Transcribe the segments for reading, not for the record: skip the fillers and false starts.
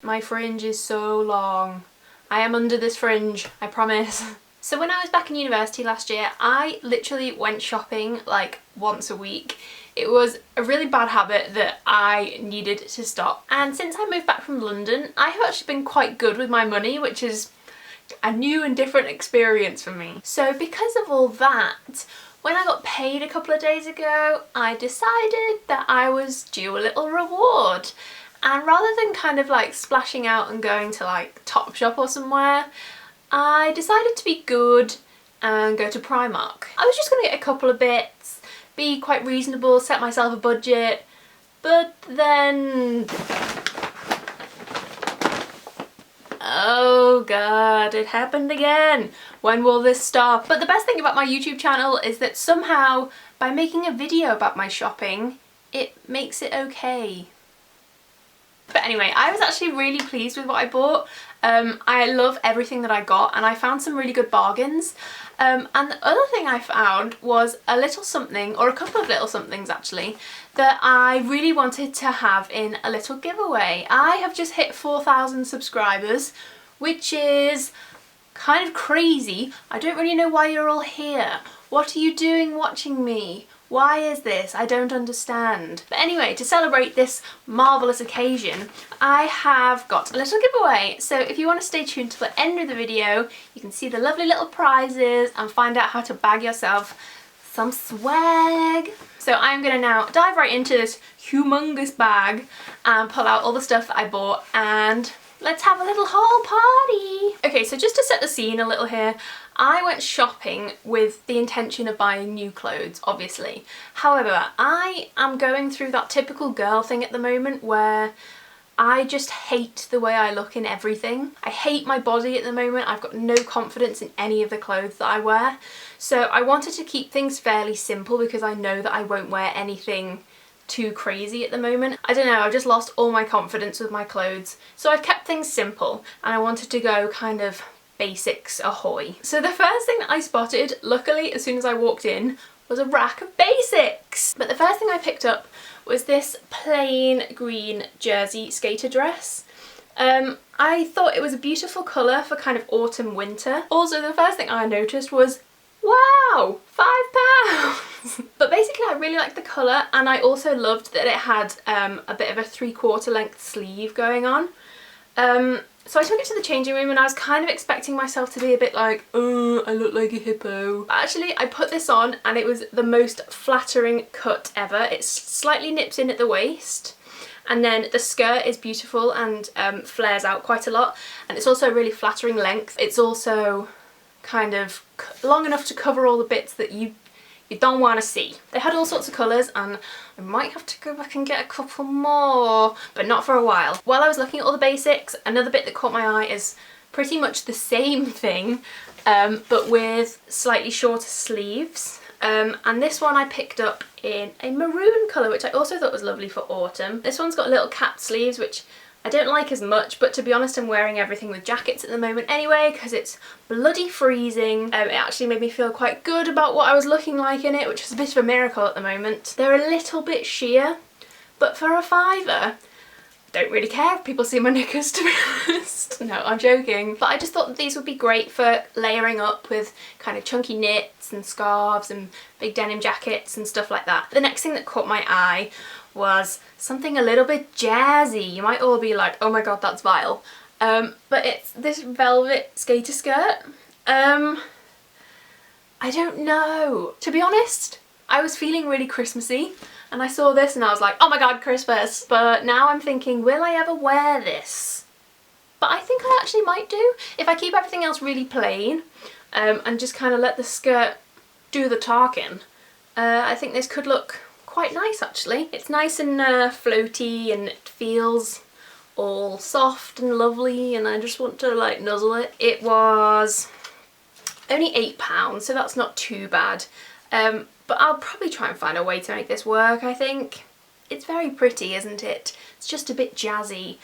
My fringe is so long. I am under this fringe, I promise. So when I was back in university last year, I literally went shopping like once a week. It was a really bad habit that I needed to stop. And since I moved back from London, I have actually been quite good with my money, which is a new and different experience for me. So because of all that, when I got paid a couple of days ago, I decided that I was due a little reward. And rather than kind of like splashing out and going to like Topshop or somewhere, I decided to be good and go to Primark. I was just going to get a couple of bits, be quite reasonable, set myself a budget, but then... oh god, it happened again. When will this stop? But the best thing about my YouTube channel is that somehow, by making a video about my shopping, it makes it okay. But anyway, I was actually really pleased with what I bought. I love everything that I got and I found some really good bargains. And the other thing I found was a little something, or a couple of little somethings actually, that I really wanted to have in a little giveaway. I have just hit 4,000 subscribers, which is kind of crazy. I don't really know why you're all here. What are you doing watching me? Why is this? I don't understand. But anyway, to celebrate this marvellous occasion, I have got a little giveaway. So if you want to stay tuned to the end of the video, you can see the lovely little prizes and find out how to bag yourself some swag. So I'm going to now dive right into this humongous bag and pull out all the stuff that I bought, and let's have a little haul party. Okay, so just to set the scene a little here, I went shopping with the intention of buying new clothes, obviously. However, I am going through that typical girl thing at the moment where I just hate the way I look in everything. I hate my body at the moment. I've got no confidence in any of the clothes that I wear. So I wanted to keep things fairly simple because I know that I won't wear anything too crazy at the moment. I don't know, I've just lost all my confidence with my clothes. So I've kept things simple and I wanted to go kind of basics ahoy. So the first thing that I spotted, luckily as soon as I walked in, was a rack of basics. But the first thing I picked up was this plain green jersey skater dress. I thought it was a beautiful colour for kind of autumn winter. Also the first thing I noticed was, wow, £5! But basically I really liked the colour, and I also loved that it had a bit of a 3/4 length sleeve going on. So I took it to the changing room and I was kind of expecting myself to be a bit like, oh, I look like a hippo. But actually I put this on and it was the most flattering cut ever. It slightly nips in at the waist, and then the skirt is beautiful and flares out quite a lot, and it's also a really flattering length. It's also kind of long enough to cover all the bits that you don't want to see. They had all sorts of colours and I might have to go back and get a couple more, but not for a while. While I was looking at all the basics, another bit that caught my eye is pretty much the same thing, but with slightly shorter sleeves. And this one I picked up in a maroon colour, which I also thought was lovely for autumn. This one's got little cap sleeves, which I don't like as much, but to be honest I'm wearing everything with jackets at the moment anyway because it's bloody freezing. It actually made me feel quite good about what I was looking like in it, which is a bit of a miracle at the moment. They're a little bit sheer, but for a £5, don't really care if people see my knickers, to be honest. No, I'm joking. But I just thought that these would be great for layering up with kind of chunky knits and scarves and big denim jackets and stuff like that. The next thing that caught my eye was something a little bit jazzy. You might all be like, oh my god, that's vile. But it's this velvet skater skirt. I don't know. To be honest, I was feeling really Christmassy and I saw this and I was like, oh my god, Christmas. But now I'm thinking, will I ever wear this? But I think I actually might do. If I keep everything else really plain and just kind of let the skirt do the talking, I think this could look quite nice actually. It's nice and floaty and it feels all soft and lovely and I just want to like nuzzle it. It was only £8, so that's not too bad. But I'll probably try and find a way to make this work, I think. It's very pretty, isn't it? It's just a bit jazzy.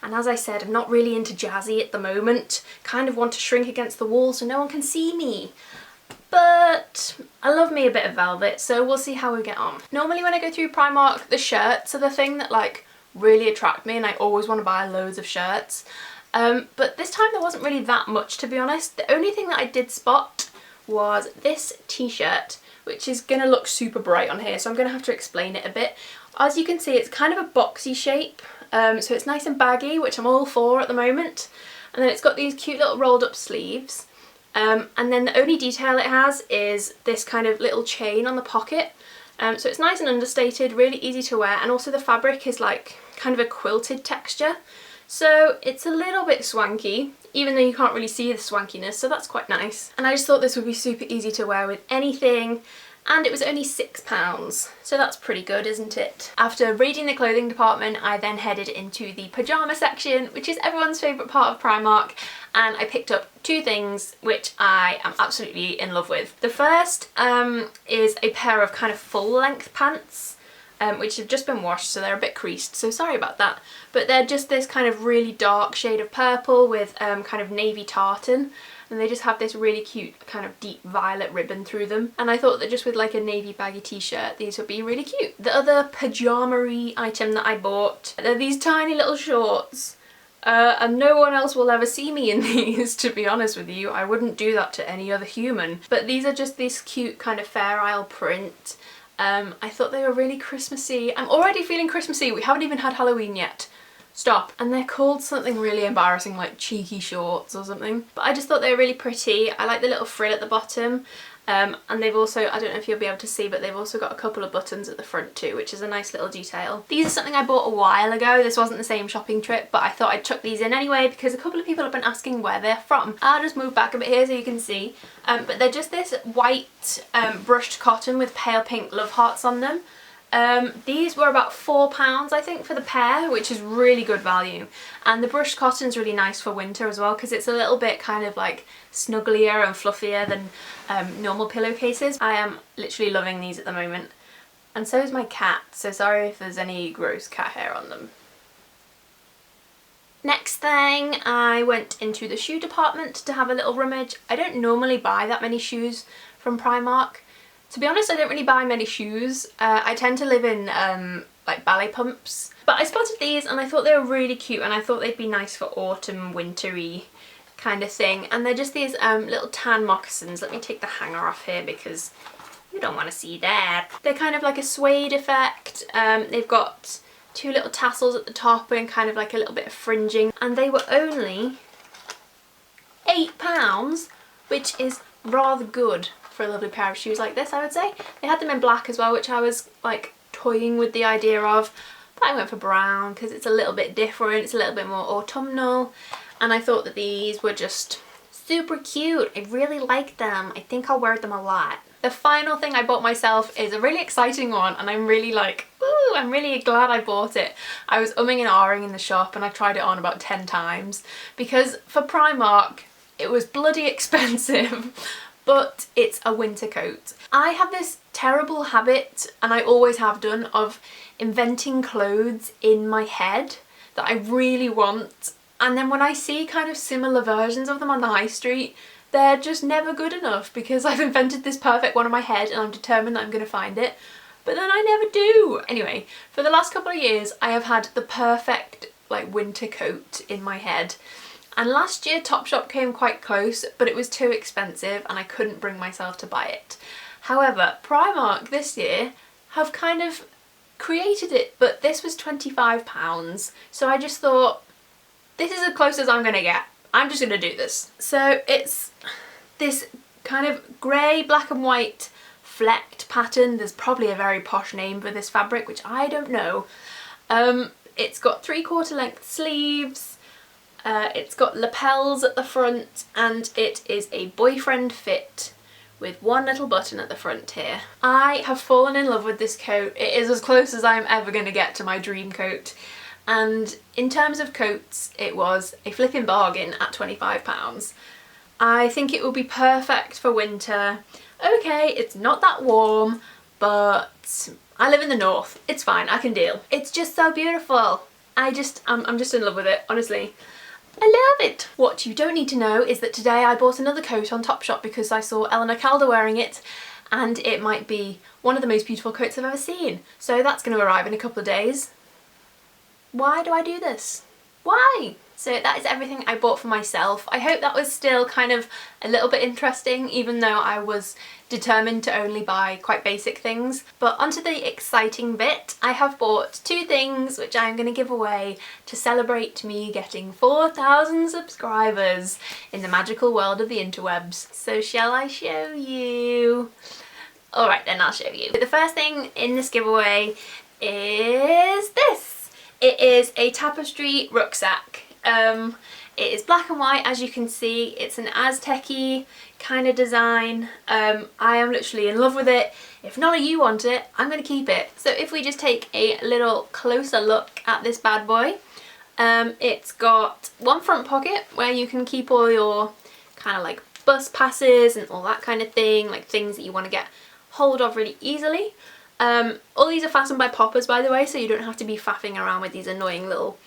And as I said, I'm not really into jazzy at the moment. Kind of want to shrink against the wall so no one can see me. But I love me a bit of velvet, so we'll see how we get on. Normally when I go through Primark, the shirts are the thing that like really attract me and I always want to buy loads of shirts. But this time there wasn't really that much, to be honest. The only thing that I did spot was this t-shirt, which is going to look super bright on here, so I'm going to have to explain it a bit. As you can see, it's kind of a boxy shape, so it's nice and baggy, which I'm all for at the moment. And then it's got these cute little rolled up sleeves. And then the only detail it has is this kind of little chain on the pocket. So it's nice and understated, really easy to wear, and also the fabric is like kind of a quilted texture. So it's a little bit swanky, even though you can't really see the swankiness, so that's quite nice. And I just thought this would be super easy to wear with anything, and it was only £6, so that's pretty good, isn't it? After raiding the clothing department, I then headed into the pyjama section, which is everyone's favourite part of Primark, and I picked up two things which I am absolutely in love with. The first is a pair of kind of full-length pants, which have just been washed, so they're a bit creased, so sorry about that. But they're just this kind of really dark shade of purple with kind of navy tartan, and they just have this really cute kind of deep violet ribbon through them. And I thought that just with like a navy baggy t-shirt, these would be really cute. The other pyjama-y item that I bought, they're these tiny little shorts. And no one else will ever see me in these, to be honest with you. I wouldn't do that to any other human. But these are just this cute kind of Fair Isle print. I thought they were really Christmassy. I'm already feeling Christmassy. We haven't even had Halloween yet. Stop. And they're called something really embarrassing, like cheeky shorts or something. But I just thought they were really pretty. I like the little frill at the bottom. And they've also, I don't know if you'll be able to see, but they've also got a couple of buttons at the front too, which is a nice little detail. These are something I bought a while ago. This wasn't the same shopping trip, but I thought I'd chuck these in anyway because a couple of people have been asking where they're from. I'll just move back a bit here so you can see. But they're just this white brushed cotton with pale pink love hearts on them. These were about £4 I think for the pair, which is really good value. And the brushed cotton's really nice for winter as well because it's a little bit kind of like snugglier and fluffier than normal pillowcases. I am literally loving these at the moment. And so is my cat, so sorry if there's any gross cat hair on them. Next thing, I went into the shoe department to have a little rummage. I don't normally buy that many shoes from Primark. To be honest, I don't really buy many shoes. I tend to live in like ballet pumps. But I spotted these and I thought they were really cute and I thought they'd be nice for autumn, wintry kind of thing. And they're just these little tan moccasins. Let me take the hanger off here because you don't want to see that. They're kind of like a suede effect. They've got two little tassels at the top and kind of like a little bit of fringing. And they were only £8, which is rather good for a lovely pair of shoes like this, I would say. They had them in black as well, which I was like toying with the idea of, but I went for brown because it's a little bit different, it's a little bit more autumnal, and I thought that these were just super cute. I really like them. I think I'll wear them a lot. The final thing I bought myself is a really exciting one and I'm really like, ooh, I'm really glad I bought it. I was umming and ahhing in the shop and I tried it on about 10 times because for Primark it was bloody expensive. But it's a winter coat. I have this terrible habit, and I always have done, of inventing clothes in my head that I really want, and then when I see kind of similar versions of them on the high street, they're just never good enough because I've invented this perfect one in my head and I'm determined that I'm going to find it, but then I never do. Anyway, for the last couple of years I have had the perfect like winter coat in my head. And last year Topshop came quite close, but it was too expensive and I couldn't bring myself to buy it. However, Primark this year have kind of created it, but this was £25. So I just thought, this is as close as I'm gonna get. I'm just gonna do this. So it's this kind of grey, black and white flecked pattern. There's probably a very posh name for this fabric, which I don't know. It's got 3/4 length sleeves. It's got lapels at the front and it is a boyfriend fit with one little button at the front here. I have fallen in love with this coat. It is as close as I'm ever going to get to my dream coat, and in terms of coats it was a flipping bargain at £25. I think it will be perfect for winter. Okay, it's not that warm, but I live in the north. It's fine, I can deal. It's just so beautiful. I'm just in love with it, honestly. I love it! What you don't need to know is that today I bought another coat on Topshop because I saw Eleanor Calder wearing it and it might be one of the most beautiful coats I've ever seen. So that's going to arrive in a couple of days. Why do I do this? Why? So that is everything I bought for myself. I hope that was still kind of a little bit interesting, even though I was determined to only buy quite basic things. But onto the exciting bit. I have bought 2 things which I'm going to give away to celebrate me getting 4,000 subscribers in the magical world of the interwebs. So shall I show you? Alright then, I'll show you. The first thing in this giveaway is this. It is a tapestry rucksack. It is black and white, as you can see. It's an Aztec-y kind of design. I am literally in love with it. If none of you want it, I'm going to keep it. So if we just take a little closer look at this bad boy, it's got one front pocket where you can keep all your kind of like bus passes and all that kind of thing, like things that you want to get hold of really easily. All these are fastened by poppers, by the way, so you don't have to be faffing around with these annoying little...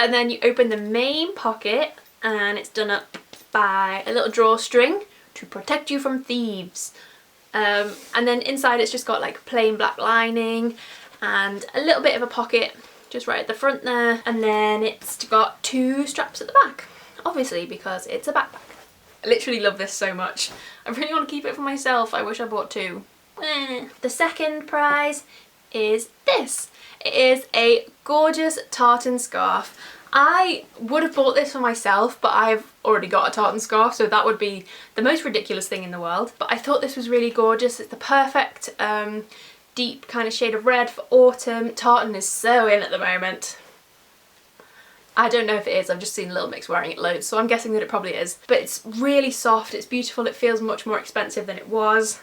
And then you open the main pocket and it's done up by a little drawstring to protect you from thieves. And then inside it's just got like plain black lining and a little bit of a pocket just right at the front there. And then it's got 2 straps at the back, obviously because it's a backpack. I literally love this so much. I really want to keep it for myself. I wish I bought 2. The second prize is this. It is a gorgeous tartan scarf. I would have bought this for myself, but I've already got a tartan scarf, so that would be the most ridiculous thing in the world. But I thought this was really gorgeous. It's the perfect deep kind of shade of red for autumn. Tartan is so in at the moment. I don't know if it is, I've just seen Little Mix wearing it loads, so I'm guessing that it probably is. But it's really soft, it's beautiful, it feels much more expensive than it was.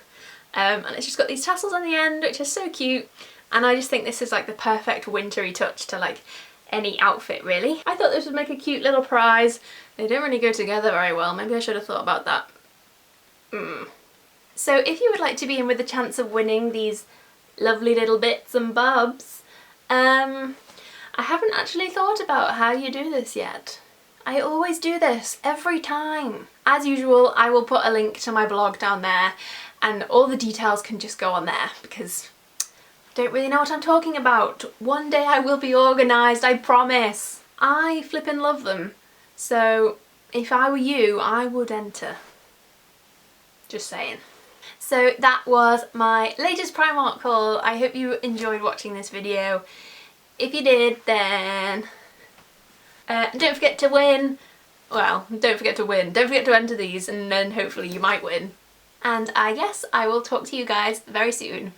And it's just got these tassels on the end, which is so cute. And I just think this is like the perfect wintry touch to like any outfit, really. I thought this would make a cute little prize. They don't really go together very well. Maybe I should have thought about that. So if you would like to be in with the chance of winning these lovely little bits and bobs, I haven't actually thought about how you do this yet. I always do this every time. As usual, I will put a link to my blog down there and all the details can just go on there because I don't really know what I'm talking about. One day I will be organised, I promise. I flippin' love them. So if I were you, I would enter. Just saying. So that was my latest Primark haul. I hope you enjoyed watching this video. If you did, then don't forget to win. Well, don't forget to win. Don't forget to enter these and then hopefully you might win. And I guess I will talk to you guys very soon.